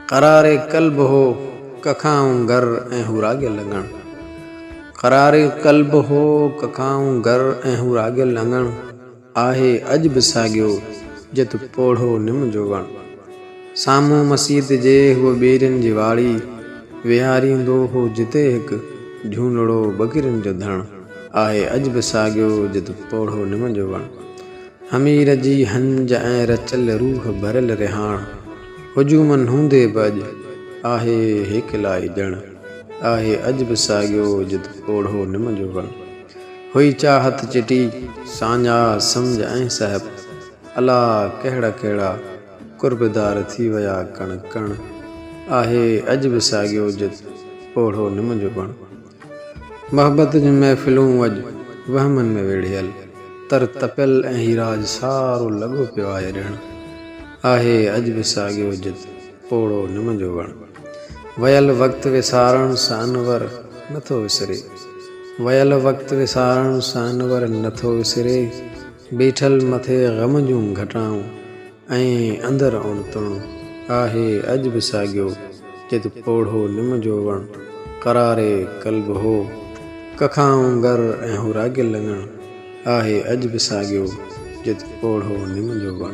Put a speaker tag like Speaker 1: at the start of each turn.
Speaker 1: करारे कल्ब हो कखाऊं घर ऐं हू राॻियल लंघण। करारे कल्ब हो कखाऊं घर ऐं हू राॻियल लंघण। आहे अॼु बि साॻियो जित पोढ़ो निम जो वण। साम्हूं मसीत जे हूअ ॿेरियुनि जी वाड़ी, विहारींदो हो जिते हिकु झूनड़ो ॿकिरियुनि जो धण। आहे अॼु बि साॻियो जित पोढ़ो निम जो वण। हमीर जी हंज ऐं रचियल रूह भरियल रिहाण। हुजूमन हूंदे बि अॼु आहे हेकिलाई ॼण। आहे अॼु बि साॻियो जित पोढ़ो निम जो वण। हुई चाहत चिटी साञा सम्झ ऐं सहब, अला कहिड़ा कहिड़ा कुर्बदार थी विया कण कण। आहे अॼु बि साॻियो जित पोढ़ो निम जो वण। मोहबत जूं महफ़िलूं अॼु वहमनि में वेढ़ियल, तर तपियल ऐं हीराज सारो लॻो पियो आहे ॾियण। आहे अॼु बि साॻियो जित पोढ़ो निम जो वण। वयल वक़्तु विसारण सां अनवर नथो विसरे, वयल वक़्तु विसारण सां अनवर नथो विसरे। बीठल मथे ग़म जूं घटाऊं ऐं अंदरि उणतुण। आहे अॼु बि साॻियो जित पोढ़ो निम जो वण। करारे कल्ब हो कखाऊं घर ऐं हू राॻियल लंघण। आहे अॼु बि साॻियो जित पोढ़ो निम जो वण।